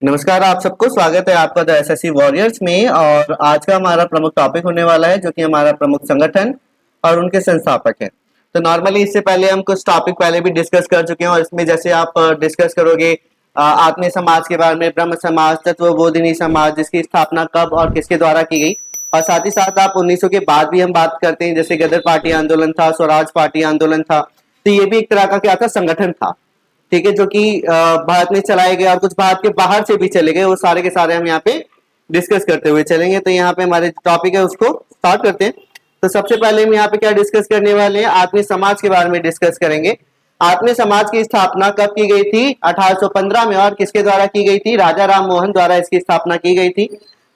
नमस्कार आप सबको स्वागत है आपका द एसएससी वॉरियर्स में। और आज का हमारा प्रमुख टॉपिक होने वाला है जो कि हमारा प्रमुख संगठन और उनके संस्थापक हैं। तो नॉर्मली इससे पहले हम कुछ टॉपिक पहले भी डिस्कस कर चुके हैं और इसमें जैसे आप डिस्कस करोगे आत्मीय समाज के बारे में, ब्रह्म समाज, तत्वबोधिनी समाज जिसकी स्थापना कब और किसके द्वारा की गई, और साथ ही साथ आप 1900 के बाद भी हम बात करते हैं जैसे गदर पार्टी आंदोलन था, स्वराज पार्टी आंदोलन था। तो ये भी एक तरह का क्या था, संगठन था, ठीक है, जो कि भारत में चलाए गए और कुछ भारत के बाहर से भी चले गए। वो सारे के सारे हम यहाँ पे डिस्कस करते हुए चलेंगे। तो यहाँ पे हमारे टॉपिक है उसको स्टार्ट करते हैं। तो सबसे पहले हम यहाँ पे क्या डिस्कस करने वाले हैं, आत्मीय समाज के बारे में डिस्कस करेंगे। आत्मीय समाज की स्थापना कब की गई थी? 1815 में। और किसके द्वारा की गई थी? राजा राम मोहन द्वारा इसकी स्थापना की गई थी।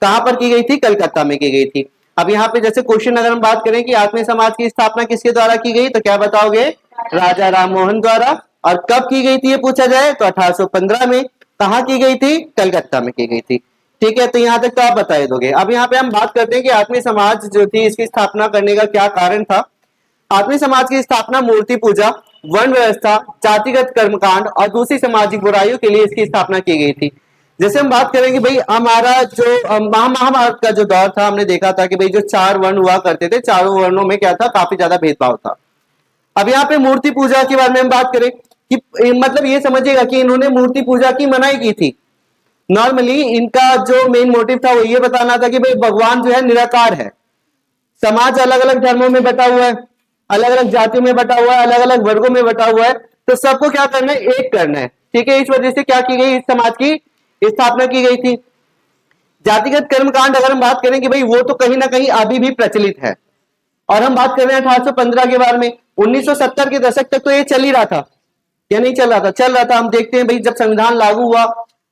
कहां पर की गई थी? कलकत्ता में की गई थी। अब यहाँ पे जैसे क्वेश्चन अगर हम बात करें कि आत्मीय समाज की स्थापना किसके द्वारा की गई, तो क्या बताओगे? राजा राम मोहन द्वारा। और कब की गई थी ये पूछा जाए तो 1815 में। कहां की गई थी? कलकत्ता में की गई थी। ठीक है, तो यहां तक तो आप बता दोगे। अब यहाँ पे हम बात करते हैं कि आत्मीय समाज जो थी इसकी स्थापना करने का क्या कारण था। आत्मीय समाज की स्थापना मूर्ति पूजा, वर्ण व्यवस्था, जातिगत कर्मकांड और दूसरी सामाजिक बुराइयों के लिए इसकी स्थापना की गई थी। जैसे हम बात करेंगे भाई, हमारा जो महाभारत का जो दौर था, हमने देखा था कि भाई जो 4 वर्ण हुआ करते थे, चारों वर्णों में क्या था, काफी ज्यादा भेदभाव था। अब यहाँ पे मूर्ति पूजा के बारे में हम बात करें कि मतलब ये समझिएगा कि इन्होंने मूर्ति पूजा की मनाही की थी। नॉर्मली इनका जो मेन मोटिव था वो ये बताना था कि भाई भगवान जो है निराकार है। समाज अलग अलग धर्मों में बटा हुआ है, अलग अलग जातियों में बटा हुआ है, अलग अलग वर्गों में बटा हुआ है, तो सबको क्या करना है? एक करना है। ठीक है, इस वजह से क्या की गई, इस समाज की स्थापना की गई थी। जातिगत कर्मकांड अगर हम बात करें कि भाई वो तो कहीं ना कहीं अभी भी प्रचलित है। और हम बात कर रहे हैं 1815 के बारे में। 1970 के दशक तक तो ये चल ही रहा था, या नहीं चल रहा था? चल रहा था। हम देखते हैं भाई जब संविधान लागू हुआ,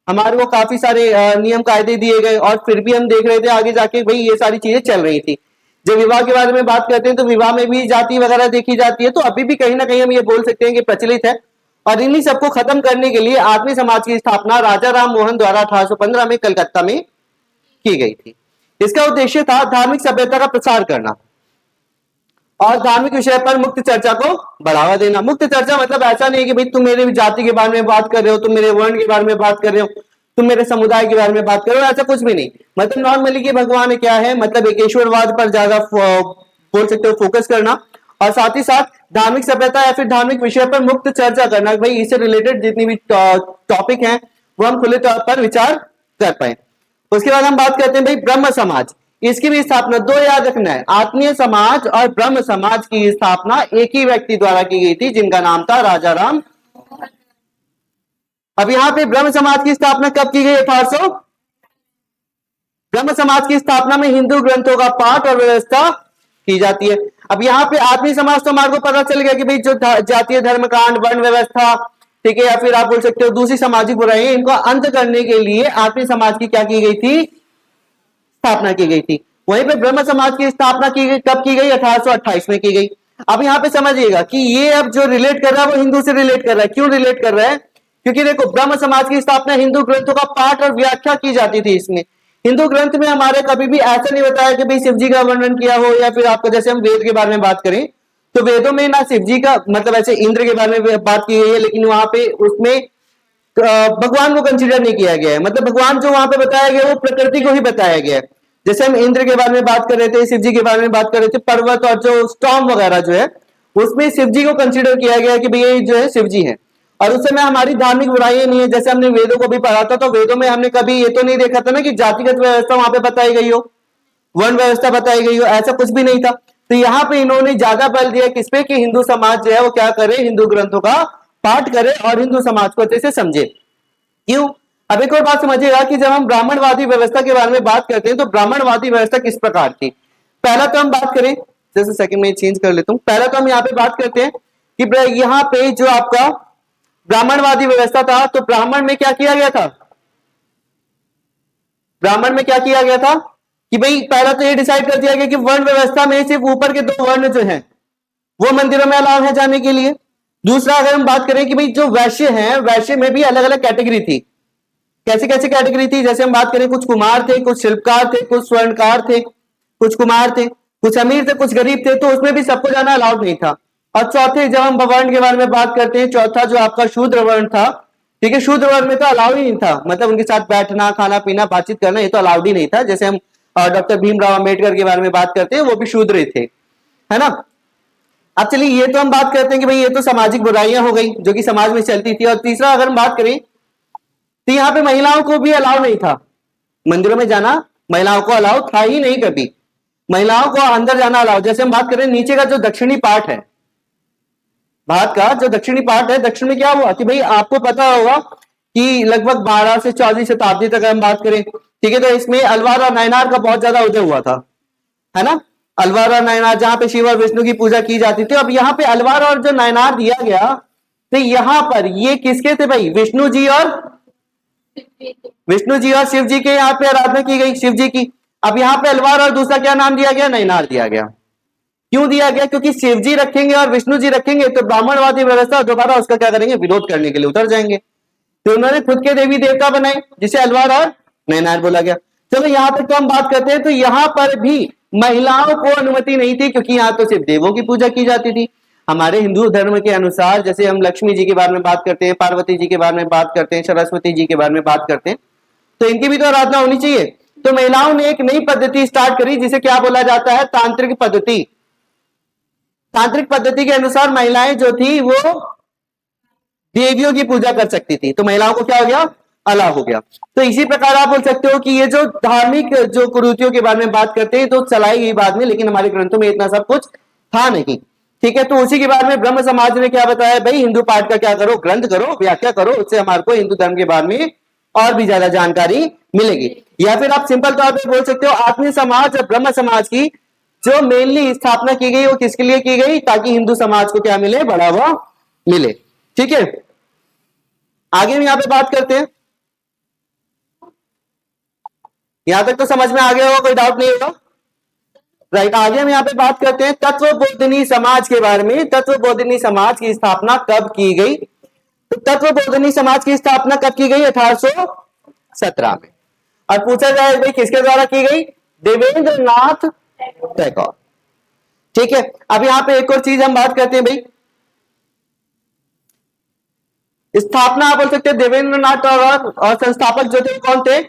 हमारे को काफी सारे नियम कायदे दिए गए और फिर भी हम देख रहे थे आगे जाके भाई ये सारी चीजें चल रही थी। जब विवाह के बारे में बात करते हैं तो विवाह में भी जाति वगैरह देखी जाती है, तो अभी भी कहीं ना कहीं हम ये बोल सकते हैं कि प्रचलित है। और इन्हीं सबको खत्म करने के लिए आत्मीय समाज की स्थापना राजा राम मोहन द्वारा 1815 में कलकत्ता में की गई थी। इसका उद्देश्य था धार्मिक सभ्यता का प्रसार करना और धार्मिक विषय पर मुक्त चर्चा को बढ़ावा देना। मुक्त चर्चा मतलब ऐसा नहीं कि भाई तुम मेरी जाति के बारे में बात कर रहे हो, तुम मेरे वर्ण के बारे में बात कर रहे हो, तुम मेरे समुदाय के बारे में बात कर रहे हो, ऐसा कुछ भी नहीं। मतलब नॉर्मली कि भगवान क्या है, मतलब एकेश्वरवाद पर ज्यादा बोल सकते हो फोकस करना, और साथ ही साथ धार्मिक सभ्यता या फिर धार्मिक विषय पर मुक्त चर्चा करना। भाई इससे रिलेटेड जितनी भी टॉपिक हैं वो हम खुले तौर पर विचार कर पाए। उसके बाद हम बात करते हैं भाई ब्रह्म समाज। इसकी भी स्थापना, दो याद रखना है, आत्मीय समाज और ब्रह्म समाज की स्थापना एक ही व्यक्ति द्वारा की गई थी जिनका नाम था राजा राम। अब यहां पे ब्रह्म समाज की स्थापना कब की गई? 1800। ब्रह्म समाज की स्थापना में हिंदू ग्रंथों का पाठ और व्यवस्था की जाती है। अब यहाँ पे आत्मीय समाज तो हमारे को पता चल गया कि भाई जो जातीय धर्मकांड, वर्ण व्यवस्था, ठीक है, या फिर आप बोल सकते हो दूसरी सामाजिक बुराइयां, इनको अंत करने के लिए आत्मीय समाज की क्या की गई थी? स्थापना की गई थी। वहीं पे ब्रह्म समाज की स्थापना की गई, कब की गई? 1828 में की गई। अब यहाँ पे समझिएगा कि ये अब जो रिलेट कर रहा है वो हिंदू से रिलेट कर रहा है। क्यों रिलेट कर रहा है? क्योंकि देखो ब्रह्म समाज की स्थापना हिंदू ग्रंथों का पाठ और व्याख्या की जाती थी। इसमें हिंदू ग्रंथ में हमारे कभी भी ऐसा नहीं बताया कि भाई शिव जी का वर्णन किया हो, या फिर आपको जैसे हम वेद के बारे में बात करें तो वेदों में ना शिव जी का मतलब ऐसे इंद्र के बारे में बात की गई है, लेकिन वहां पे उसमें भगवान को कंसीडर नहीं किया गया है। मतलब भगवान जो वहां पे बताया गया वो प्रकृति को ही बताया गया है। जैसे हम इंद्र के बारे में बात कर रहे थे, शिव जी के बारे में बात कर रहे थे, पर्वत और जो स्टॉर्म वगैरह जो है उसमें शिव जी को कंसीडर किया गया कि भैया जो है शिव जी है। और उस समय हमारी धार्मिक बुराइयां नहीं है। जैसे हमने वेदों को भी पढ़ा था, तो वेदों में हमने कभी ये तो नहीं देखा था ना कि जातिगत व्यवस्था वहां पे बताई गई हो, वर्ण व्यवस्था बताई गई हो, ऐसा कुछ भी नहीं था। तो यहाँ पे इन्होंने ज्यादा बल दिया किस पे कि हिंदू समाज जो है वो क्या करे, हिंदू ग्रंथों का पाठ करे और हिंदू समाज को अच्छे से समझे। क्यों? अब एक और बात समझिएगा कि जब हम ब्राह्मणवादी व्यवस्था के बारे में बात करते हैं तो ब्राह्मणवादी व्यवस्था किस प्रकार थी। पहला तो हम बात करें, जैसे सेकंड में चेंज कर लेता हूं, पहला तो हम यहाँ पे बात करते हैं कि यहाँ पे जो आपका ब्राह्मणवादी व्यवस्था था, तो ब्राह्मण में क्या किया गया था? ब्राह्मण में क्या किया गया था कि भाई पहला तो ये डिसाइड कर दिया गया कि वर्ण व्यवस्था में सिर्फ ऊपर के 2 वर्ण जो हैं वो मंदिरों में अलाउ है जाने के लिए। दूसरा अगर हम बात करें कि भाई जो वैश्य हैं, वैश्य में भी अलग अलग कैटेगरी थी। कैसे कैसे कैटेगरी थी? जैसे हम बात करें, कुछ कुमार थे, कुछ शिल्पकार थे, कुछ स्वर्णकार थे, कुछ कुमार थे, कुछ अमीर थे, कुछ गरीब थे, तो उसमें भी सबको जाना अलाउड नहीं था। और चौथे, जब हम वर्ण के बारे में बात करते हैं, चौथा जो आपका शूद्र वर्ण था, ठीक है, शूद्र वर्ग में तो अलाउड ही नहीं था, मतलब उनके साथ बैठना, खाना पीना, बातचीत करना, ये तो अलाउड ही नहीं था। जैसे हम डॉक्टर भीमराव अंबेडकर के बारे में बात करते हैं, वो भी शूद्र ही थे, है ना। अब चलिए, ये तो हम बात करते हैं कि भाई ये तो सामाजिक बुराइयां हो गई जो कि समाज में चलती थी। और तीसरा अगर हम बात करें तो यहाँ पे महिलाओं को भी अलाउ नहीं था मंदिरों में जाना, महिलाओं को अलाउ था ही नहीं कभी। महिलाओं को अंदर जाना अलाउ, जैसे हम बात करें नीचे का जो दक्षिणी पार्ट है, भारत का जो दक्षिणी पार्ट है, दक्षिण में क्या हुआ कि भाई आपको पता होगा कि लगभग 12 से 14वीं शताब्दी तक हम बात करें, ठीक है, तो इसमें अलवार और नयनार का बहुत ज्यादा उदय हुआ था, है ना। अलवार और नयनार, जहां पे शिव और विष्णु की पूजा की जाती थी। अब यहाँ पे अलवार और जो नयनार दिया गया, तो यहां पर ये किसके थे भाई? विष्णु जी और शिव जी के यहाँ पे आराधना की गई, शिव जी की। अब यहाँ पे अलवार और दूसरा क्या नाम दिया गया? नयनार दिया गया। क्यों दिया गया? क्योंकि शिव जी रखेंगे और विष्णु जी रखेंगे तो ब्राह्मणवादी व्यवस्था दोबारा उसका क्या करेंगे? विरोध करने के लिए उतर जाएंगे। तो उन्होंने खुद के देवी देवता बनाए जिसे अलवार और नयनार बोला गया। चलो यहां तक तो हम बात करते हैं। तो यहां पर भी महिलाओं को अनुमति नहीं थी, क्योंकि यहां तो सिर्फ देवों की पूजा की जाती थी। हमारे हिंदू धर्म के अनुसार जैसे हम लक्ष्मी जी के बारे में बात करते हैं, पार्वती जी के बारे में बात करते हैं, सरस्वती जी के बारे में बात करते हैं, तो इनकी भी तो आराधना होनी चाहिए। तो महिलाओं ने एक नई पद्धति स्टार्ट करी जिसे क्या बोला जाता है? तांत्रिक पद्धति। तांत्रिक पद्धति के अनुसार महिलाएं जो थी वो देवियों की पूजा कर सकती थी, तो महिलाओं को क्या हो गया? अलाव हो गया। तो इसी प्रकार आप बोल सकते हो कि ये जो धार्मिक जो कुरीतियों के बारे में बात करते हैं तो चलाई गई बाद में, लेकिन हमारे ग्रंथों में इतना सब कुछ था नहीं। ठीक है, तो उसी के बारे में ब्रह्म समाज ने क्या बताया? भाई हिंदू पाठ का क्या करो? ग्रंथ करो, व्याख्या करो, उससे हमारे को हिंदू धर्म के बारे में और भी ज्यादा जानकारी मिलेगी। या फिर आप सिंपल तौर पर बोल सकते हो आत्मीय समाज और ब्रह्म समाज की जो मेनली स्थापना की गई वो किसके लिए की गई? ताकि हिंदू समाज को क्या मिले? बढ़ावा मिले। ठीक है, आगे हम यहां पे बात करते हैं। यहां तक तो समझ में आ गया होगा, कोई डाउट नहीं होगा? राइट, आगे हम यहां पे बात करते हैं तत्वबोधिनी समाज के बारे में। तत्वबोधिनी समाज की स्थापना कब की गई? तो तत्वबोधिनी समाज की स्थापना कब की गई? 1817 में। और पूछा जाए भाई किसके द्वारा की गई? देवेंद्र नाथ टैगोर। ठीक है, अब यहां पे एक और चीज हम बात करते हैं भाई, स्थापना आप बोल सकते हैं देवेंद्र नाथ टैगोर, और संस्थापक जो थे कौन थे?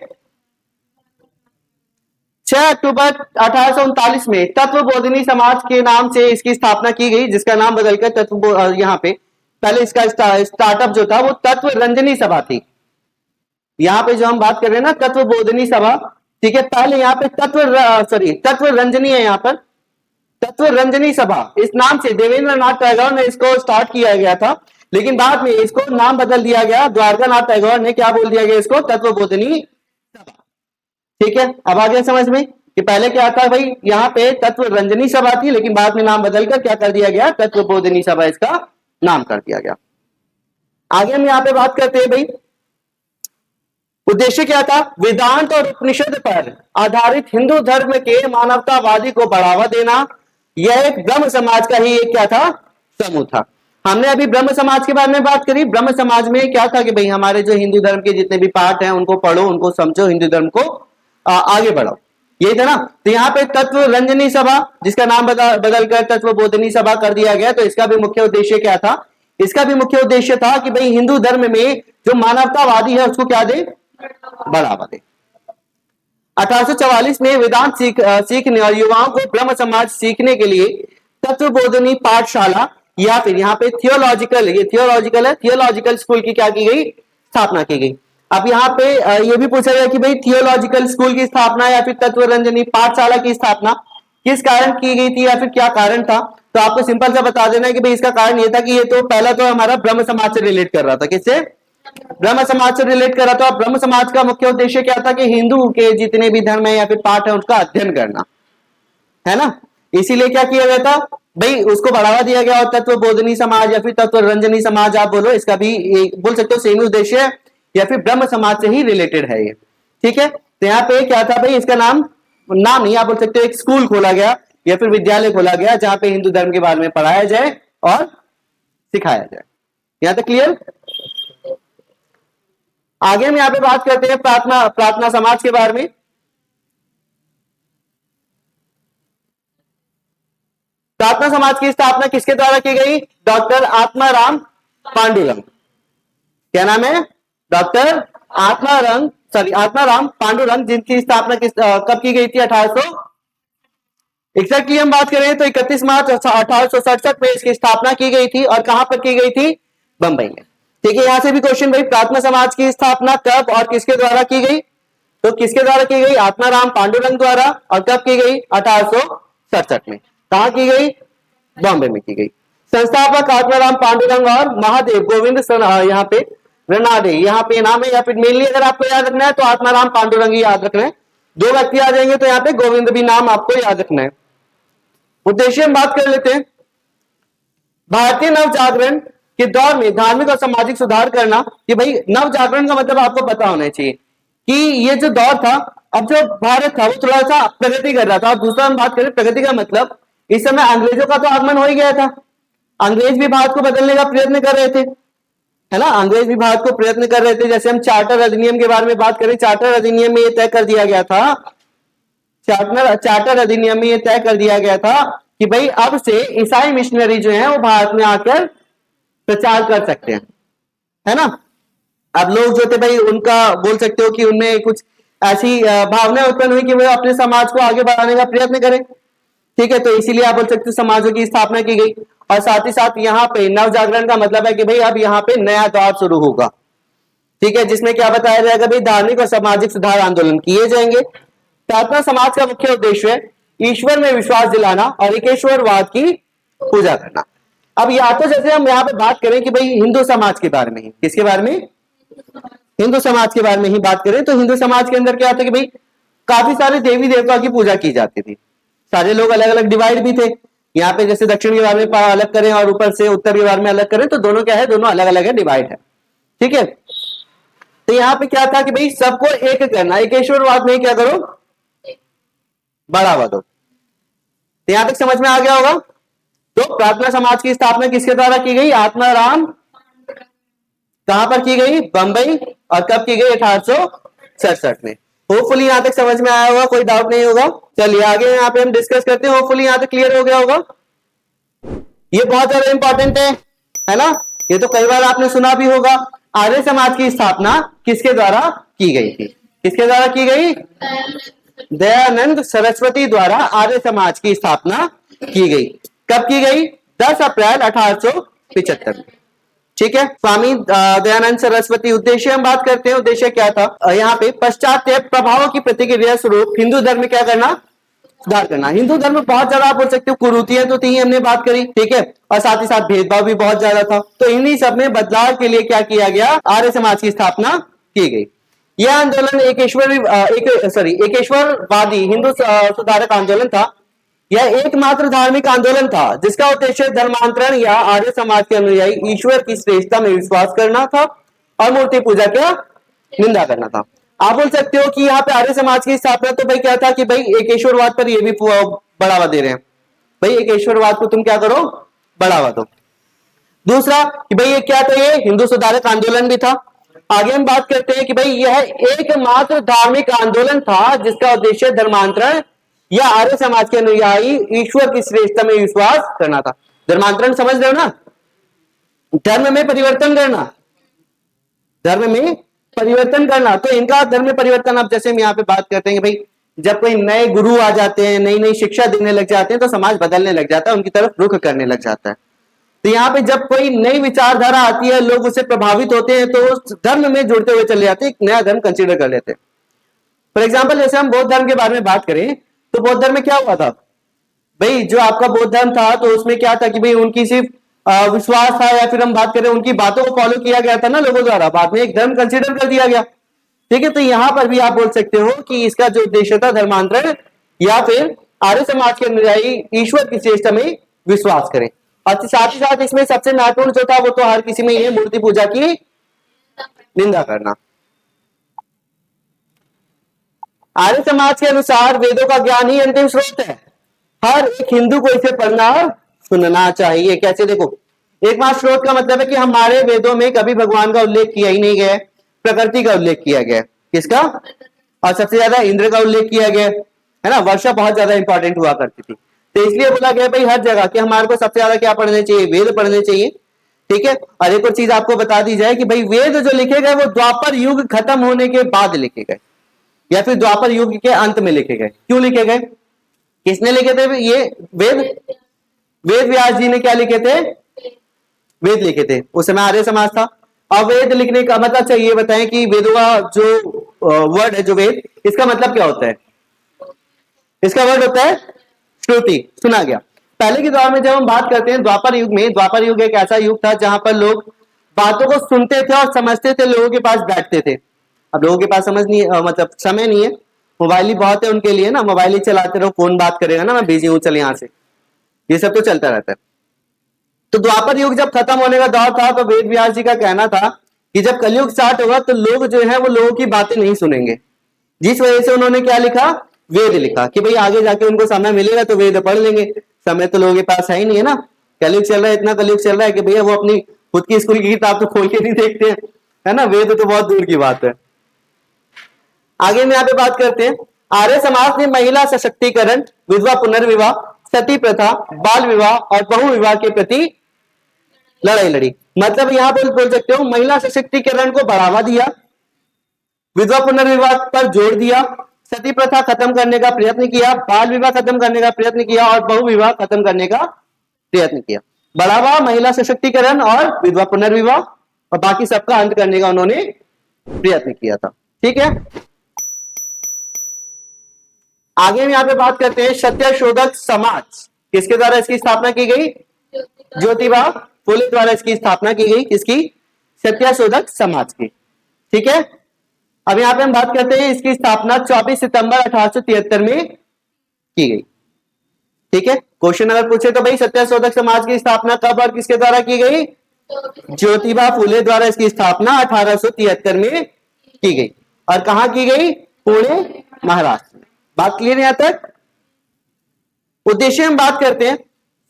6 अक्टूबर 1839 में तत्वबोधिनी समाज के नाम से इसकी स्थापना की गई, जिसका नाम बदलकर तत्व, यहाँ पे पहले इसका स्टार्टअप जो था वो तत्व रंजनी सभा थी। यहाँ पे जो हम बात कर रहे हैं ना तत्वबोधिनी सभा, ठीक है, पहले यहाँ पे तत्व रंजनी है, यहाँ पर तत्व रंजनी सभा इस नाम से देवेंद्र नाथ टैगोर ने इसको स्टार्ट किया गया था, लेकिन बाद में इसको नाम बदल दिया गया। द्वारका नाथ टैगोर ने क्या बोल दिया गया इसको? तत्वबोधिनी सभा। ठीक है, अब आ गया समझ में कि पहले क्या था भाई? यहाँ पे तत्व रंजनी सभा थी, लेकिन बाद में नाम बदलकर क्या कर दिया गया? तत्वबोधिनी सभा इसका नाम कर दिया गया। आगे हम यहाँ पे बात करते हैं भाई, उद्देश्य क्या था? वेदांत और उपनिषद पर आधारित हिंदू धर्म के मानवतावादी को बढ़ावा देना। यह एक ब्रह्म समाज का ही एक क्या था? समूह था। हमने अभी ब्रह्म समाज के बारे में बात करी। ब्रह्म समाज में क्या था कि भाई हमारे जो हिंदू धर्म के जितने भी पाठ हैं उनको पढ़ो, उनको समझो, हिंदू धर्म को आगे बढ़ाओ, यही था ना। तो यहाँ पे तत्व रंजनी सभा जिसका नाम बदलकर तत्वबोधिनी सभा कर दिया गया, तो इसका भी मुख्य उद्देश्य क्या था? इसका भी मुख्य उद्देश्य था कि भाई हिंदू धर्म में जो मानवतावादी है उसको क्या दे? बढ़ावा दे। 1844 में वेदांत सीखने और युवाओं को ब्रह्म समाज सीखने के लिए तत्वबोधिनी पाठशाला या फिर यहाँ पे थियोलॉजिकल, ये थियोलॉजिकल है, थियोलॉजिकल स्कूल की क्या की गई? स्थापना की गई। अब यहाँ पे ये भी पूछा गया कि भाई थियोलॉजिकल स्कूल की स्थापना या फिर तत्वरंजनी पाठशाला की स्थापना किस कारण की गई थी या फिर क्या कारण था? तो आपको सिंपल सा बता देना है कि भाई इसका कारण ये था कि ये तो पहला तो हमारा ब्रह्म समाज से रिलेट कर रहा था। किससे? ब्रह्म समाज से रिलेट कर रहा था। ब्रह्म समाज का मुख्य उद्देश्य क्या था? कि हिंदू के जितने भी धर्म है या फिर पाठ है उसका अध्ययन करना, है ना। इसीलिए क्या किया गया था भाई? उसको बढ़ावा दिया गया। और तत्वबोधिनी समाज या फिर तत्वरंजनी समाज आप बोलो, इसका भी बोल सकते हो सेम उद्देश्य है या फिर ब्रह्म समाज से ही रिलेटेड है ये। ठीक है, तो यहाँ पे क्या था भाई? इसका नाम नहीं आप बोल सकते हो, एक स्कूल खोला गया या फिर विद्यालय खोला गया जहां पे हिंदू धर्म के बारे में पढ़ाया जाए और सिखाया जाए। यहां तक क्लियर? आगे हम यहाँ पे बात करते हैं प्रार्थना समाज के बारे में। प्रार्थना समाज की स्थापना किसके द्वारा की गई? डॉक्टर आत्माराम पांडुरंग। क्या नाम है? डॉक्टर आत्माराम पांडुरंग, जिनकी स्थापना कब की गई थी? 1800 एग्जैक्टली हम बात करें तो 31 मार्च 1867 में इसकी स्थापना की गई थी। और कहां पर की गई थी? बंबई में। ठीक है, यहां से भी क्वेश्चन भाई, प्रार्थना समाज की स्थापना कब और किसके द्वारा की गई? तो किसके द्वारा की गई? आत्माराम पांडुरंग द्वारा। और कब की गई? 1867 में। कहां की गई? बॉम्बे में की गई। संस्थापक आत्माराम पांडुरंग और महादेव गोविंद यहाँ पे रनाडे, यहाँ पे नाम है। या फिर मेनली अगर आपको याद रखना है तो आत्माराम पांडुरंग ही याद रखना है। दो व्यक्ति आ जाएंगे तो यहाँ पे गोविंद भी नाम आपको याद रखना है। उद्देश्य हम बात कर लेते हैं। भारतीय नव जागरण के दौर में धार्मिक और सामाजिक सुधार करना। कि भाई नव जागरण का मतलब आपको पता होना चाहिए कि ये जो दौर था, अब जो भारत था वो थोड़ा सा प्रगति कर रहा था। और दूसरा हम बात करें प्रगति का मतलब, इस समय अंग्रेजों का तो आगमन हो ही गया था। अंग्रेज भी भारत को बदलने का प्रयत्न कर रहे थे, है ना। अंग्रेज भी भारत को प्रयत्न कर रहे थे। जैसे हम चार्टर अधिनियम के बारे में बात करें, चार्टर अधिनियम में यह तय कर दिया गया था, चार्टर अधिनियम में यह तय कर दिया गया था कि भाई अब से ईसाई मिशनरी जो है वो भारत में आकर प्रचार कर सकते हैं, है ना। अब लोग जो थे भाई, उनका बोल सकते हो कि उनमें कुछ ऐसी भावना उत्पन्न हुई कि वे अपने समाज को आगे बढ़ाने का प्रयत्न करें। ठीक है, तो इसीलिए आप बोल सकते हो समाजों की स्थापना की गई। और साथ ही साथ यहाँ पे नव जागरण का मतलब है कि भाई अब यहाँ पे नया दौर शुरू होगा। ठीक है, जिसमें क्या बताया जाएगा? भाई धार्मिक और सामाजिक सुधार आंदोलन किए जाएंगे। प्रार्थना समाज का मुख्य उद्देश्य है ईश्वर में विश्वास दिलाना और एकेश्वरवाद की पूजा करना। अब या तो जैसे हम यहाँ पे बात करें कि भाई हिंदू समाज के बारे में ही, किसके बारे में? हिंदू समाज के बारे में ही बात करें तो हिंदू समाज के अंदर क्या था कि भाई काफी सारे देवी देवता की पूजा की जाती थी। सारे लोग अलग अलग डिवाइड भी थे। यहाँ पे जैसे दक्षिण के बारे में अलग करें और ऊपर से उत्तर के बारे में अलग करें तो दोनों क्या है? दोनों अलग अलग है, डिवाइड है। ठीक है, तो यहाँ पे क्या था कि भाई सबको एक करना, एकेश्वरवाद में क्या करो? बढ़ावा दो। तो यहां तक समझ में आ गया होगा। तो प्रार्थना समाज की स्थापना किसके द्वारा की गई? आत्माराम। कहां पर की गई? बंबई। और कब की गई? 1867 में। होपफुली यहां तक समझ में आया होगा, कोई डाउट नहीं होगा। चलिए आगे यहाँ पे हम डिस्कस करते हैं। होपफुली यहां तक क्लियर हो गया होगा। ये बहुत ज्यादा इंपॉर्टेंट है ना। ये तो कई बार आपने सुना भी होगा। आर्य समाज की स्थापना किसके द्वारा की गई थी? किसके द्वारा की गई? दयानंद सरस्वती द्वारा आर्य समाज की स्थापना की गई। कब की गई? 10 अप्रैल 1875 में। ठीक है, स्वामी दयानंद सरस्वती। उद्देश्य हम बात करते हैं, उद्देश्य क्या था? यहाँ पे पाश्चात्य प्रभावों की प्रतिक्रिया स्वरूप हिंदू धर्म में क्या करना? सुधार करना। हिंदू धर्म में बहुत ज्यादा आप बोल सकते हो कुरीतियां तो थी, हमने बात करी। ठीक है, और साथ ही साथ भेदभाव भी बहुत ज्यादा था। तो इन्हीं सब में बदलाव के लिए क्या किया गया? आर्य समाज की स्थापना की गई। यह आंदोलन एकेश्वरवादी हिंदू सुधारक आंदोलन था। यह एकमात्र धार्मिक आंदोलन था जिसका उद्देश्य धर्मांतरण या आर्य समाज के अनुयायी ईश्वर की श्रेष्ठता में विश्वास करना था और मूर्ति पूजा का निंदा करना था। आप बोल सकते हो कि यहाँ पे आर्य समाज की स्थापना तो भाई क्या था कि भाई एकेश्वरवाद पर ये भी बढ़ावा दे रहे हैं। भाई एकेश्वरवाद को तुम क्या करो? बढ़ावा दो। दूसरा कि भाई ये क्या था? ये हिंदू सुधारक आंदोलन भी था। आगे हम बात करते हैं कि भाई यह एकमात्र धार्मिक आंदोलन था जिसका उद्देश्य धर्मांतरण या आर्य समाज के अनुयायी ईश्वर की श्रेष्ठता में विश्वास करना था। धर्मांतरण समझ रहे हो ना? धर्म में परिवर्तन करना, धर्म में परिवर्तन करना। तो इनका धर्म में परिवर्तन, अब जैसे हम यहाँ पे बात करते हैं कि भाई जब कोई नए गुरु आ जाते हैं, नई नई शिक्षा देने लग जाते हैं तो समाज बदलने लग जाता है, उनकी तरफ रुख करने लग जाता है। तो यहाँ पे जब कोई नई विचारधारा आती है, लोग उससे प्रभावित होते हैं तो उस धर्म में जुड़ते हुए चले जाते हैं, एक नया धर्म कंसिडर कर लेते हैं। फॉर एग्जाम्पल जैसे हम बौद्ध धर्म के बारे में बात करें तो बौद्ध धर्म में क्या हुआ था? भाई जो आपका बौद्ध धर्म था तो उसमें क्या था कि भाई उनकी सिर्फ विश्वास था, या फिर हम बात करें उनकी बातों को फॉलो किया गया था ना लोगों द्वारा, बाद में एक धर्म कंसिडर कर दिया गया। ठीक है, तो यहां पर भी आप बोल सकते हो कि इसका जो उद्देश्य था धर्मांतरण या फिर आर्य समाज के अनुयायी ईश्वर की श्रेष्ठता में विश्वास करें। और साथ ही साथ इसमें सबसे महत्वपूर्ण जो था वो तो हर किसी में ये मूर्ति पूजा की निंदा करना। आर्य समाज के अनुसार वेदों का ज्ञान ही अंतिम स्रोत है। हर एक हिंदू को इसे पढ़ना सुनना चाहिए। कैसे? देखो, एकमात्र स्रोत का मतलब है कि हमारे वेदों में कभी भगवान का उल्लेख किया ही नहीं गया, प्रकृति का उल्लेख किया गया। किसका? और सबसे ज्यादा इंद्र का उल्लेख किया गया, है ना। वर्षा बहुत ज्यादा इंपॉर्टेंट हुआ करती थी, तो इसलिए बोला गया भाई हर जगह कि हमारे को सबसे ज्यादा क्या पढ़ने चाहिए? वेद पढ़ने चाहिए। ठीक है। और एक और चीज आपको बता दी जाए कि भाई वेद जो लिखे गए वो द्वापर युग खत्म होने के बाद लिखे गए या फिर द्वापर युग के अंत में लिखे गए। क्यों लिखे गए, किसने लिखे थे ये वेद? वेद व्यास जी ने क्या लिखे थे? वेद लिखे थे। उस समय आर्य समाज था। अब वेद लिखने का मतलब चाहिए बताएं कि वेदों का जो वर्ड है जो वेद, इसका मतलब क्या होता है? इसका वर्ड होता है श्रुति, सुना गया। पहले के दौर में जब हम बात करते हैं द्वापर युग में, द्वापर युग एक ऐसा युग था जहां पर लोग बातों को सुनते थे और समझते थे, लोगों के पास बैठते थे। अब लोगों के पास समझ नहीं मतलब समय नहीं है, मोबाइल ही बहुत है उनके लिए ना, मोबाइल ही चलाते रहो, कौन बात करेगा ना, मैं बिजी हूं चल यहां से, ये सब तो चलता रहता है। तो द्वापर युग जब खत्म होने का दौर था तो वेद व्यास जी का कहना था कि जब कलयुग स्टार्ट होगा तो लोग जो है वो लोगों की बातें नहीं सुनेंगे। जिस वजह से उन्होंने क्या लिखा? वेद लिखा कि भाई आगे जाके उनको समय मिलेगा तो वेद पढ़ लेंगे। समय तो लोगों के पास है ही नहीं है ना, कलयुग चल रहा है, इतना कलयुग चल रहा है कि भैया वो अपनी खुद की स्कूल की किताब तो खोल के नहीं देखते हैं, है ना, वेद तो बहुत दूर की बात है। आगे में यहाँ पे बात करते हैं, आर्य समाज ने महिला सशक्तिकरण, विधवा पुनर्विवाह, सती प्रथा, बाल विवाह और बहु विवाह के प्रति लड़ाई लड़ी। मतलब यहाँ पर बोल सकते हो महिला सशक्तिकरण को बढ़ावा दिया, विधवा पुनर्विवाह पर जोर दिया, सती प्रथा खत्म करने का प्रयत्न किया, बाल विवाह खत्म करने का प्रयत्न किया और बहु विवाह खत्म करने का प्रयत्न किया। बढ़ावा महिला सशक्तिकरण और विधवा पुनर्विवाह और बाकी सबका अंत करने का उन्होंने प्रयत्न किया था। ठीक है, आगे हम यहाँ पे बात करते हैं सत्यशोधक समाज, किसके द्वारा इसकी स्थापना की गई? ज्योतिबा फुले द्वारा इसकी स्थापना की गई। किसकी? सत्यशोधक समाज की। ठीक है, अब यहाँ पे हम बात करते हैं इसकी स्थापना 24 सितंबर 1873 में की गई। ठीक है, क्वेश्चन अगर पूछे तो भाई सत्यशोधक समाज की स्थापना कब और किसके द्वारा की गई? ज्योतिबा फुले द्वारा इसकी स्थापना 1873 में की गई। और कहां की गई? पुणे, महाराष्ट्र में। बात क्लियर है यहां तक? उद्देश्य हम बात करते हैं,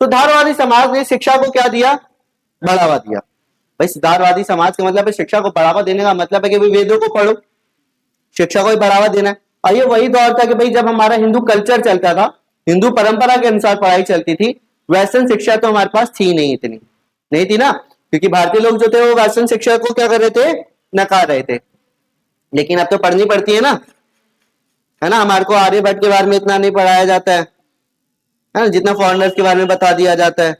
सुधारवादी समाज ने शिक्षा को क्या दिया? बढ़ावा दिया। भाई सुधारवादी समाज का मतलब है शिक्षा को बढ़ावा देने का मतलब है कि भाई वेदों को पढ़ो, शिक्षा को ही बढ़ावा देना है। और ये वही दौर था कि भाई जब हमारा हिंदू कल्चर चलता था, हिंदू परंपरा के अनुसार पढ़ाई चलती थी, वेस्टर्न शिक्षा तो हमारे पास थी नहीं, इतनी नहीं थी ना, क्योंकि भारतीय लोग जो थे वो वेस्टर्न शिक्षा को क्या कर रहे थे? नकार रहे थे। लेकिन अब तो पढ़नी पड़ती है ना, हमारे को आर्यभट्ट के बारे में इतना नहीं पढ़ाया जाता है ना, जितना फॉरेनर्स के बारे में बता दिया जाता है,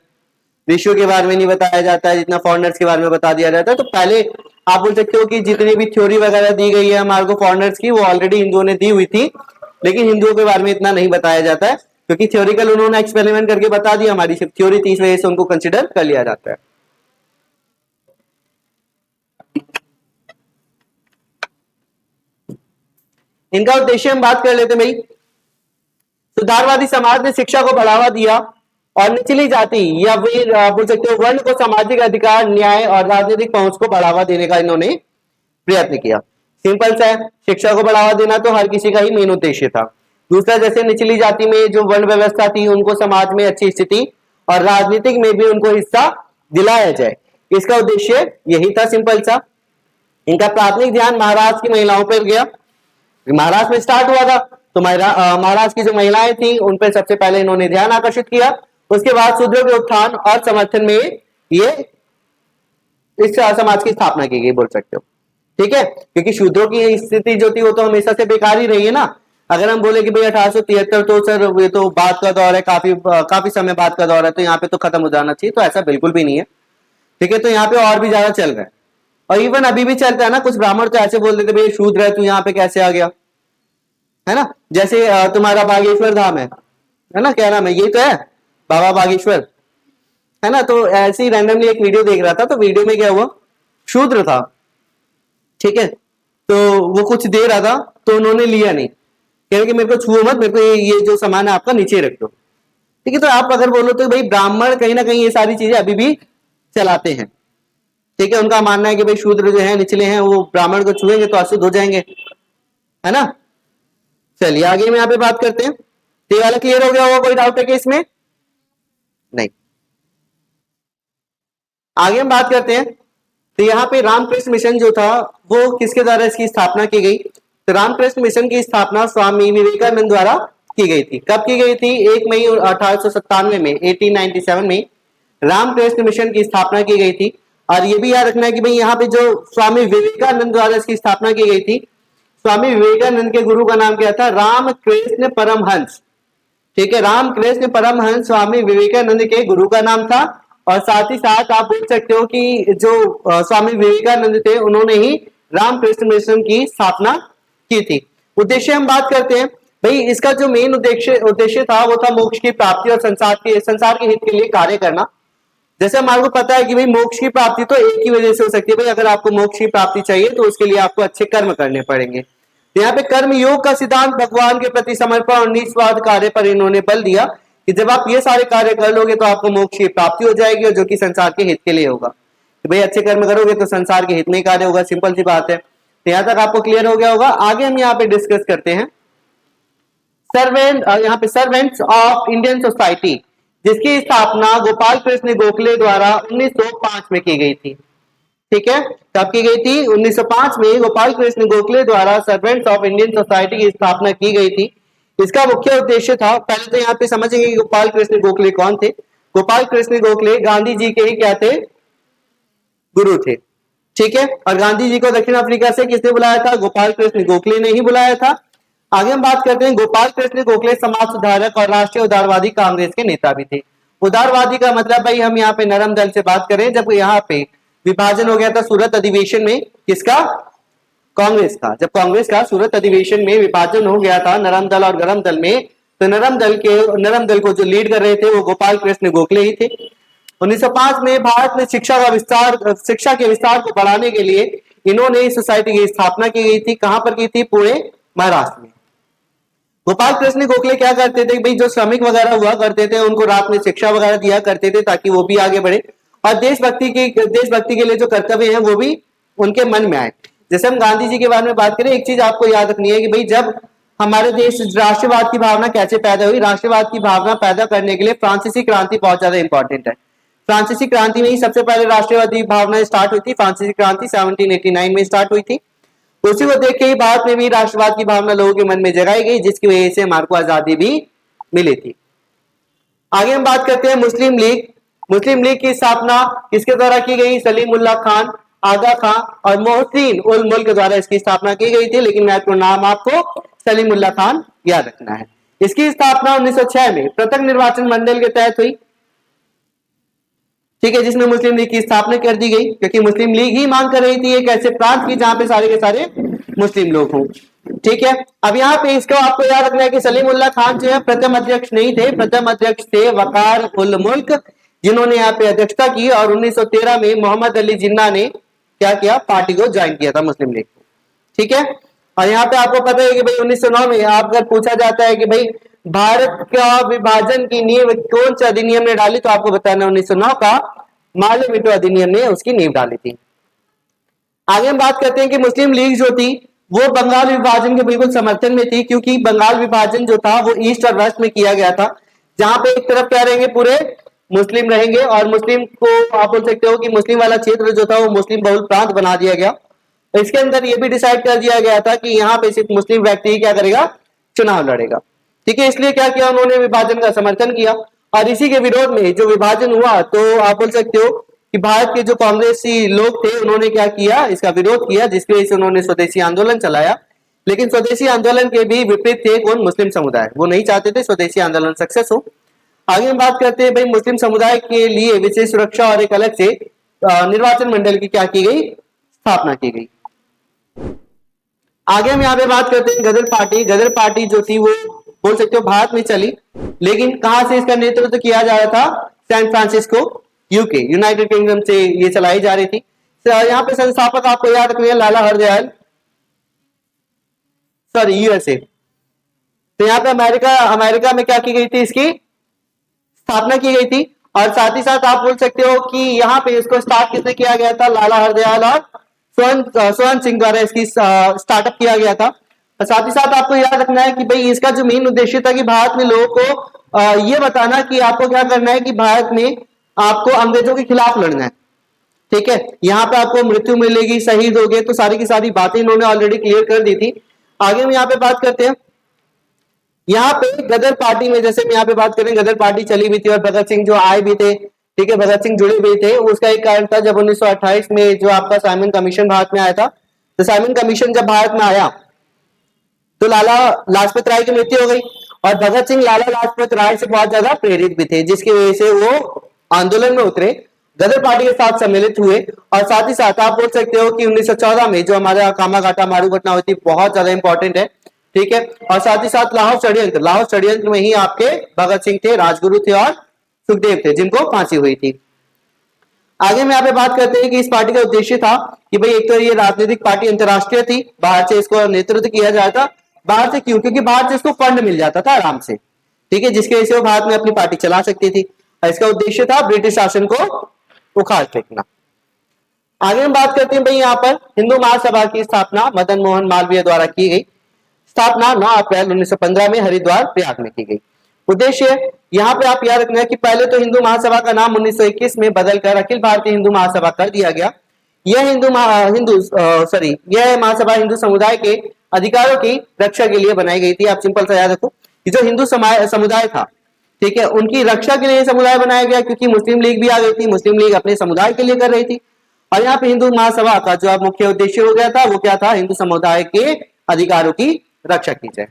विश्व के बारे में नहीं बताया जाता है जितना फॉरेनर्स के बारे में बता दिया जाता है। तो पहले आप बोल सकते हो कि जितनी भी थ्योरी वगैरह दी गई है हमारे को फॉरेनर्स की, वो ऑलरेडी हिंदुओं ने दी हुई थी, लेकिन हिंदुओं के बारे में इतना नहीं बताया जाता है, क्योंकि थ्योरिकल उन्होंने एक्सपेरिमेंट करके बता दिया, हमारी सिर्फ थ्योरी थी, इस वजह से उनको कंसिडर कर लिया जाता है। इनका उद्देश्य हम बात कर लेते भाई, सुधारवादी समाज ने शिक्षा को बढ़ावा दिया और निचली जाति या फिर बोल सकते हो वर्ण को सामाजिक अधिकार, न्याय और राजनीतिक पहुंच को बढ़ावा देने का इन्होंने प्रयत्न किया। सिंपल सा है, शिक्षा को बढ़ावा देना तो हर किसी का ही मेन उद्देश्य था। दूसरा, जैसे निचली जाति में जो वर्ण व्यवस्था थी उनको समाज में अच्छी स्थिति और राजनीतिक में भी उनको हिस्सा दिलाया जाए, इसका उद्देश्य यही था। सिंपल सा, इनका प्राथमिक ध्यान महाराष्ट्र की महिलाओं पर गया। महाराष्ट्र में स्टार्ट हुआ था तो महाराष्ट्र की जो महिलाएं थी उन पर सबसे पहले इन्होंने ध्यान आकर्षित किया। उसके बाद शूद्रों के उत्थान और समर्थन में ये इस समाज की स्थापना की गई, बोल सकते हो। ठीक है, क्योंकि शूद्रों की स्थिति जो थी वो तो हमेशा से बेकार ही रही है ना। अगर हम बोले कि भाई 1873 तो सर ये तो बात का दौर है, काफी समय बाद का दौर है, तो यहाँ पे तो खत्म हो जाना चाहिए, तो ऐसा बिल्कुल भी नहीं है। ठीक है, तो यहाँ पे और भी ज्यादा चल रहा है, और इवन अभी भी चलता है ना। कुछ ब्राह्मण तो ऐसे बोल देते भाई शूद्र है तू यहाँ पे कैसे आ गया, है ना। जैसे तुम्हारा बागेश्वर धाम है ना, क्या नाम है, यही तो है, बाबा बागेश्वर, है ना। तो ऐसे ही रैंडमली एक वीडियो देख रहा था, तो वीडियो में क्या हुआ, शूद्र था, ठीक है, तो वो कुछ दे रहा था तो उन्होंने लिया नहीं, कह रहे कि मेरे को छुओ मत, मेरे को ये जो सामान है आपका नीचे रख दो। ठीक है, तो आप अगर बोलो तो भाई ब्राह्मण कहीं ना कहीं ये सारी चीजें अभी भी चलाते हैं। ठीक है, उनका मानना है कि भाई शूद्र जो है निचले हैं वो ब्राह्मण को छुएंगे तो अशुद्ध हो जाएंगे, है ना। चलिए आगे में यहाँ पे बात करते हैं। तो ये वाला क्लियर हो गया होगा, कोई डाउट है कि इसमें? नहीं। आगे हम बात करते हैं, तो यहाँ पे रामकृष्ण मिशन जो था वो किसके द्वारा इसकी स्थापना की गई? तो रामकृष्ण मिशन की स्थापना स्वामी विवेकानंद द्वारा की गई थी। कब की गई थी? 1 मई 1897 में, 1897 में रामकृष्ण मिशन की स्थापना की गई थी। और ये भी याद रखना है कि भाई यहाँ पे जो स्वामी विवेकानंद द्वारा इसकी स्थापना की गई थी, स्वामी विवेकानंद के गुरु का नाम क्या था? रामकृष्ण परमहंस। ठीक है, रामकृष्ण परमहंस स्वामी विवेकानंद के गुरु का नाम था। और साथ ही साथ आप बोल सकते हो कि जो स्वामी विवेकानंद थे उन्होंने ही रामकृष्ण मिशन की स्थापना की थी। उद्देश्य हम बात करते हैं, भाई इसका जो मेन उद्देश्य था वो था मोक्ष की प्राप्ति और संसार के हित के लिए कार्य करना। जैसे हमारे को पता है कि भाई मोक्ष की प्राप्ति तो एक ही वजह से हो सकती है, भाई अगर आपको मोक्ष की प्राप्ति चाहिए तो उसके लिए आपको अच्छे कर्म करने पड़ेंगे। तो यहाँ पे कर्म योग का सिद्धांत भगवान के प्रति समर्पण और निस्वार्थ कार्य पर इन्होंने बल दिया कि जब आप ये सारे कार्य कर लोगे तो आपको मोक्ष की प्राप्ति हो जाएगी, और जो कि संसार के हित के लिए होगा। तो भाई अच्छे कर्म करोगे तो संसार के हित में कार्य होगा, सिंपल सी बात है। तो यहाँ तक आपको क्लियर हो गया होगा। आगे हम यहाँ पे डिस्कस करते हैं यहाँ पे सर्वेंट्स ऑफ इंडियन सोसाइटी, जिसकी स्थापना गोपाल कृष्ण गोखले द्वारा 1905 में की गई थी। ठीक है, कब की गई थी? 1905 में गोपाल कृष्ण गोखले द्वारा सर्वेंट्स ऑफ इंडियन सोसाइटी की स्थापना की गई थी। इसका मुख्य उद्देश्य था, पहले तो यहाँ पे समझेंगे कि गोपाल कृष्ण गोखले कौन थे। गोपाल कृष्ण गोखले गांधी जी के ही क्या थे? गुरु थे। ठीक है, और गांधी जी को दक्षिण अफ्रीका से किसने बुलाया था? गोपाल कृष्ण गोखले ने ही बुलाया था। आगे हम बात करते हैं, गोपाल कृष्ण गोखले समाज सुधारक और राष्ट्रीय उदारवादी कांग्रेस के नेता भी थे। उदारवादी का मतलब भाई हम यहाँ पे नरम दल से बात करें, जब यहाँ पे विभाजन हो गया था सूरत अधिवेशन में, किसका? कांग्रेस का। जब कांग्रेस का सूरत अधिवेशन में विभाजन हो गया था नरम दल और गरम दल में, तो नरम दल को जो लीड कर रहे थे वो गोपाल कृष्ण गोखले ही थे। 1905 में भारत में शिक्षा के विस्तार को बढ़ाने के लिए इन्होंने इस सोसाइटी की स्थापना की गई थी। कहां पर की थी? पुणे, महाराष्ट्र में। गोपाल कृष्ण गोखले क्या करते थे भाई, जो श्रमिक वगैरह हुआ करते थे उनको रात में शिक्षा वगैरह दिया करते थे ताकि वो भी आगे बढ़े, और देशभक्ति के लिए जो कर्तव्य हैं वो भी उनके मन में आए। जैसे हम गांधी जी के बारे में बात करें, एक चीज आपको याद रखनी है कि भाई जब हमारे देश राष्ट्रवाद की भावना कैसे पैदा हुई? राष्ट्रवाद की भावना पैदा करने के लिए फ्रांसीसी क्रांति बहुत ज्यादा इंपॉर्टेंट है। फ्रांसीसी क्रांति में ही सबसे पहले राष्ट्रवादी भावना स्टार्ट हुई थी। फ्रांसीसी क्रांति 1789 में स्टार्ट हुई थी। उसी को देख के ही भारत में भी राष्ट्रवाद की भावना लोगों के मन में जगाई गई, जिसकी वजह से हमारे को आजादी भी मिली थी। आगे हम बात करते हैं मुस्लिम लीग। मुस्लिम लीग की स्थापना किसके द्वारा की गई? सलीमुल्लाह खान, आगा खां और मोहसिन उल मुल्क द्वारा इसकी स्थापना की गई थी, लेकिन महत्वपूर्ण नाम आपको सलीमुल्लाह खान याद रखना है। इसकी स्थापना 1906 में पृथक निर्वाचन मंडल के तहत हुई। ठीक है, जिसमें मुस्लिम लीग की स्थापना कर दी गई, क्योंकि मुस्लिम लीग ही मांग कर रही थी एक ऐसे प्रांत की जहां पे सारे के सारे मुस्लिम लोग हों। ठीक है, अब यहाँ पे इसको आपको याद रखना है कि सलीमुल्लाह खान जो है प्रथम अध्यक्ष नहीं थे, प्रथम अध्यक्ष थे वकार उल मुल्क, जिन्होंने यहाँ पे अध्यक्षता की। और 1913 में मोहम्मद अली जिन्ना ने क्या किया? पार्टी को ज्वाइन किया था, मुस्लिम लीग को। ठीक है, और यहाँ पे आपको पता है कि भाई 1909 में आप अगर पूछा जाता है कि भाई भारत का विभाजन की नींव कौन से अधिनियम ने डाली, तो आपको बताना 1909 का मार्ले मिटो अधिनियम ने उसकी नींव डाली थी। आगे हम बात करते हैं कि मुस्लिम लीग जो थी वो बंगाल विभाजन के बिल्कुल समर्थन में थी, क्योंकि बंगाल विभाजन जो था वो ईस्ट और वेस्ट में किया गया था, जहां पे एक तरफ क्या रहेंगे? पूरे मुस्लिम रहेंगे, और मुस्लिम को आप बोल सकते हो कि मुस्लिम वाला क्षेत्र जो था वो मुस्लिम बहुल प्रांत बना दिया गया। इसके अंदर ये भी डिसाइड कर दिया गया था कि यहाँ पे सिर्फ मुस्लिम व्यक्ति ही क्या करेगा? चुनाव लड़ेगा। ठीक है, इसलिए क्या किया उन्होंने? विभाजन का समर्थन किया। और इसी के विरोध में जो विभाजन हुआ, तो आप बोल सकते हो कि भारत के जो कांग्रेसी लोग थे उन्होंने क्या किया? इसका विरोध किया, जिसकी वजह से उन्होंने स्वदेशी आंदोलन चलाया। लेकिन स्वदेशी आंदोलन के भी विपरीत थे कौन? मुस्लिम समुदाय। वो नहीं चाहते थे स्वदेशी आंदोलन सक्सेस हो। आगे हम बात करते हैं भाई मुस्लिम समुदाय के लिए विशेष सुरक्षा और एक अलग से निर्वाचन मंडल की क्या की गई? स्थापना की गई। आगे हम यहाँ पे बात करते हैं गदर पार्टी। गदर पार्टी जो थी वो बोल सकते हो भारत में चली, लेकिन कहां से इसका नेतृत्व किया जा रहा था? San Francisco, UK, United Kingdom से ये चलाई जा रही थी। यहाँ पे संस्थापक आपको याद रखना है लाला हरदयाल, सॉरी यूएसए। तो यहाँ पे अमेरिका में क्या की गई थी? इसकी स्थापना की गई थी। और साथ ही साथ आप बोल सकते हो कि यहाँ पे इसको स्टार्ट किसने किया गया था? लाला हरदयाल और स्वर्ण सिंह द्वारा इसकी स्टार्टअप किया गया था। और साथ ही साथ आपको याद रखना है कि भाई इसका जो मेन उद्देश्य था कि भारत में लोगों को ये बताना कि आपको क्या करना है कि भारत में आपको अंग्रेजों के खिलाफ लड़ना है। ठीक है, यहाँ पे आपको मृत्यु मिलेगी, शहीद हो गए, तो सारी की सारी बातें इन्होंने ऑलरेडी क्लियर कर दी थी। आगे हम यहाँ पे बात करते हैं, यहाँ पे गदर पार्टी में, जैसे हम यहाँ पे बात करें, गदर पार्टी चली भी थी और भगत सिंह जो आए भी थे, ठीक है, भगत सिंह जुड़े हुए थे। उसका एक कारण था जब 1928 में जो आपका साइमन कमीशन भारत में आया था, तो साइमन कमीशन जब भारत में आया तो लाला लाजपत राय की मृत्यु हो गई और भगत सिंह लाला लाजपत राय से बहुत ज्यादा प्रेरित भी थे, जिसकी वजह से वो आंदोलन में उतरे, गदर पार्टी के साथ सम्मिलित हुए। और साथ ही साथ आप बोल सकते हो कि 1914 में जो हमारा कामाघाटा मारू घटना हुई थी, बहुत ज्यादा इंपॉर्टेंट है, ठीक है। और साथ ही साथ लाहौर षड्यंत्र में ही आपके भगत सिंह थे, राजगुरु थे और सुखदेव थे, जिनको फांसी हुई थी। आगे में यहाँ पे बात करते हैं कि इस पार्टी का उद्देश्य था कि भाई एक तो ये राजनीतिक पार्टी अंतरराष्ट्रीय थी, बाहर से इसको नेतृत्व किया जाता। बाहर से क्यों? क्योंकि बाहर से इसको फंड मिल जाता था आराम से, ठीक है, जिसके वजह से वो भारत में अपनी पार्टी चला सकती थी। और इसका उद्देश्य था ब्रिटिश शासन को उखाड़ फेंकना। आगे हम बात करते हैं भाई यहाँ पर हिंदू महासभा की स्थापना मदन मोहन मालवीय द्वारा की गई। स्थापना 9 अप्रैल 1915 में हरिद्वार प्रयाग में की गई। उद्देश्य यहाँ पे आप याद रखना है कि पहले तो हिंदू महासभा का नाम 1921 में बदलकर अखिल भारतीय हिंदू महासभा कर दिया गया। यह यह महासभा हिंदू समुदाय के अधिकारों की रक्षा के लिए बनाई गई थी। आप सिंपल सा याद रखो कि जो हिंदू समुदाय था, ठीक है, उनकी रक्षा के लिए समुदाय बनाया गया, क्योंकि मुस्लिम लीग भी आ गई थी, मुस्लिम लीग अपने समुदाय के लिए कर रही थी। और यहाँ पे हिंदू महासभा का जो मुख्य उद्देश्य हो गया था वो क्या था? हिंदू समुदाय के अधिकारों की रक्षा की जाए।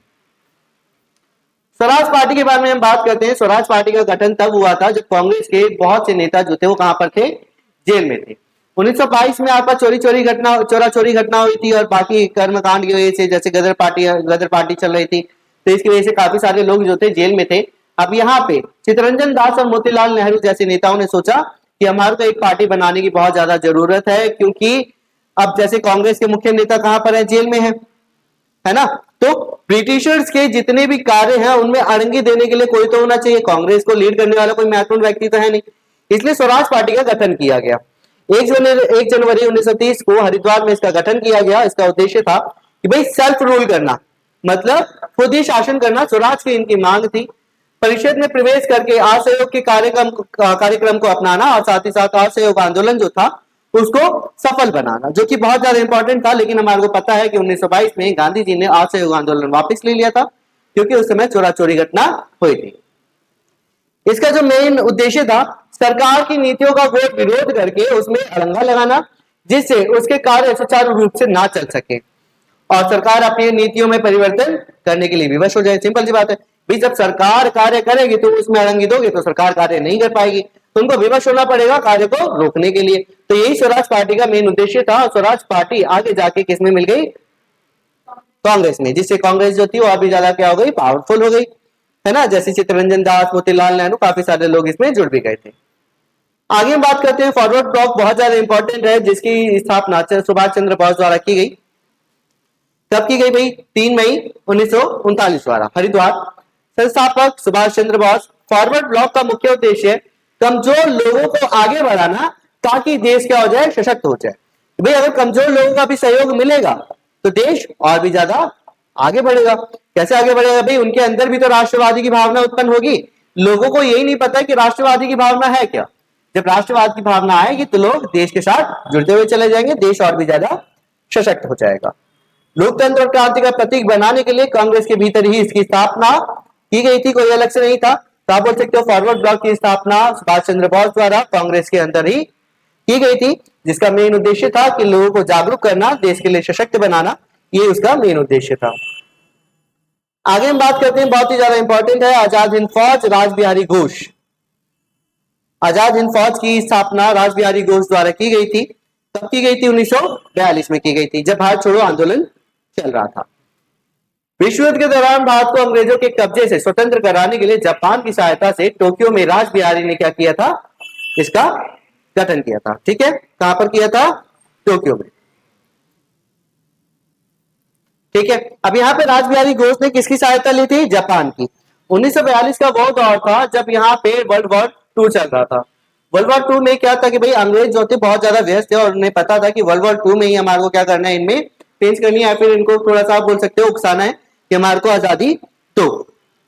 स्वराज पार्टी के बारे में हम बात करते हैं। स्वराज पार्टी का गठन तब हुआ था जब कांग्रेस के बहुत से नेता जो थे वो कहां पर थे? जेल में थे। 1922 में आपका चोरा चोरी घटना हुई थी और बाकी कर्मकांड की वजह से, जैसे गदर पार्टी चल रही थी, तो इसकी वजह से काफी सारे लोग जो थे जेल में थे। अब यहाँ पे चित्तरंजन दास और मोतीलाल नेहरू जैसे नेताओं ने सोचा कि हमारे को एक पार्टी बनाने की बहुत ज्यादा जरूरत है, क्योंकि अब जैसे कांग्रेस के मुख्य नेता कहां पर है? जेल में है ना। तो ब्रिटिशर्स के जितने भी कार्य हैं उनमें अड़ंगी देने के लिए कोई तो होना चाहिए। कांग्रेस को लीड करने वाला कोई महत्वपूर्ण व्यक्ति तो है नहीं, इसलिए स्वराज पार्टी का गठन किया गया। 1 जनवरी 1930 को हरिद्वार में इसका गठन किया गया। इसका उद्देश्य था कि भाई सेल्फ रूल करना, मतलब खुद ही शासन करना, स्वराज की इनकी मांग थी। परिषद में प्रवेश करके असहयोग के कार्यक्रम को अपनाना और साथ ही साथ असहयोग आंदोलन जो था उसको सफल बनाना, जो कि बहुत ज्यादा इंपॉर्टेंट था। लेकिन हमारे को पता है कि 1922 में गांधी जी ने असहयोग आंदोलन वापस ले लिया था, क्योंकि उस समय चोरा चोरी घटना हुई थी। इसका जो मेन उद्देश्य था, सरकार की नीतियों का विरोध करके उसमें अड़ंगा लगाना, जिससे उसके कार्य सुचारू रूप से ना चल सके और सरकार अपनी नीतियों में परिवर्तन करने के लिए विवश हो जाए। सिंपल सी बात है भाई, जब सरकार कार्य करेगी तो उसमें अड़ंगी दोगे तो सरकार कार्य नहीं कर पाएगी, तो उनको विवश होना पड़ेगा कार्य को रोकने के लिए। तो यही स्वराज पार्टी का मेन उद्देश्य था। स्वराज पार्टी आगे जाके किसमें मिल गई? कांग्रेस में, जिससे कांग्रेस जो थी वो अभी ज्यादा क्या हो गई? पावरफुल हो गई, है ना। जैसे चित्तरंजन दास, मोतीलाल नेहरू, काफी सारे लोग इसमें जुड़ भी गए थे। आगे हम बात करते हैं फॉरवर्ड ब्लॉक, बहुत ज्यादा इंपॉर्टेंट है, जिसकी स्थापना सुभाष चंद्र बोस द्वारा की गई। कब की गई भाई? 3 मई 1939 द्वारा, हरिद्वार। संस्थापक सुभाष चंद्र बोस। फॉरवर्ड ब्लॉक का मुख्य उद्देश्य कमजोर लोगों को आगे बढ़ाना, ताकि देश क्या हो जाए? सशक्त हो जाए। भाई अगर कमजोर लोगों का भी सहयोग मिलेगा तो देश और भी ज्यादा आगे बढ़ेगा। कैसे आगे बढ़ेगा भाई? उनके अंदर भी तो राष्ट्रवादी की भावना उत्पन्न होगी। लोगों को यही नहीं पता कि राष्ट्रवादी की भावना है क्या। जब राष्ट्रवाद की भावना आएगी तो लोग देश के साथ जुड़ते हुए चले जाएंगे, देश और भी ज्यादा सशक्त हो जाएगा। लोकतंत्र और क्रांति का प्रतीक बनाने के लिए कांग्रेस के भीतर ही इसकी स्थापना की गई थी, कोई अलग से नहीं था। तो आप बोल सकते हो फॉरवर्ड ब्लॉक की स्थापना सुभाष चंद्र बोस द्वारा कांग्रेस के अंदर ही की गई थी, जिसका मेन उद्देश्य था कि लोगों को जागरूक करना, देश के लिए सशक्त बनाना, ये उसका मेन उद्देश्य था। आगे हम बात करते हैं, बहुत ही ज्यादा इंपॉर्टेंट है, आजाद हिंद फौज, रासबिहारी घोष। आजाद हिंद फौज की स्थापना रासबिहारी घोष द्वारा की गई थी। कब की गई थी? 1942 में की गई थी, जब भारत छोड़ो आंदोलन चल रहा था। विश्व युद्ध के दौरान भारत को अंग्रेजों के कब्जे से स्वतंत्र कराने के लिए जापान की सहायता से टोक्यो में रासबिहारी ने क्या किया था? इसका गठन किया था। ठीक है, कहां पर किया था? टोक्यो में। ठीक है, अब यहां पे रासबिहारी घोष ने किसकी सहायता ली थी? जापान की। 1942 का वो दौर था जब यहाँ पे वर्ल्ड वॉर 2 चल रहा था। वर्ल्ड वॉर 2 में क्या था कि भाई अंग्रेज जो थे बहुत ज्यादा व्यस्त थे और उन्हें पता था कि वर्ल्ड वॉर 2 में ही हमारे को क्या करना है, इनमें पेश करनी है, या फिर इनको थोड़ा सा बोल सकते हो उकसाना है कि हमारे को आजादी दो।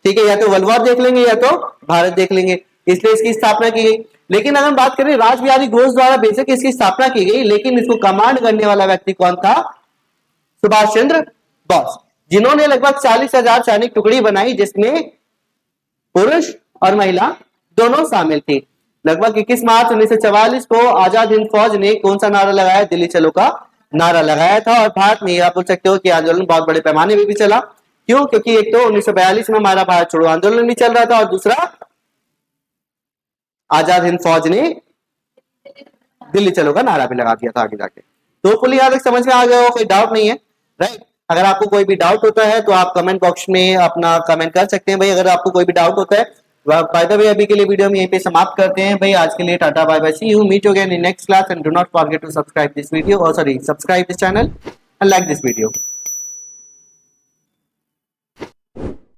ठीक है, या तो वर्ल्ड वॉर देख लेंगे या तो भारत देख लेंगे, इसलिए इसकी स्थापना की गई। लेकिन अगर हम बात करें रासबिहारी घोष द्वारा बेशक इसकी स्थापना की गई, लेकिन इसको कमांड करने वाला व्यक्ति कौन था? सुभाष चंद्र बोस, जिन्होंने लगभग 40,000 सैनिक टुकड़ी बनाई, जिसमें पुरुष और महिला दोनों शामिल थी। लगभग 21 मार्च 1944 को आजाद हिंद फौज ने कौन सा नारा लगाया? दिल्ली चलो का नारा लगाया था। और भारत में आप बोल सकते हो कि आंदोलन बहुत बड़े पैमाने में भी चला। क्यों? क्योंकि एक तो 1942 में हमारा भारत छोड़ो आंदोलन भी चल रहा था और दूसरा आजाद हिंद फौज ने दिल्ली चलो का नारा भी लगा दिया था आगे जाके। तो फुली यहाँ तक समझ में आ गया हो, कोई डाउट नहीं है, राइट? अगर आपको कोई भी डाउट होता है तो आप कमेंट बॉक्स में अपना कमेंट कर सकते हैं भाई, अगर आपको कोई भी डाउट होता है। बाय द वे अभी के लिए वीडियो हम यहीं पे समाप्त करते हैं भाई। आज के लिए tata bye bye, see you, meet you again in next class and do not forget to subscribe this video, और sorry subscribe this channel and like this video.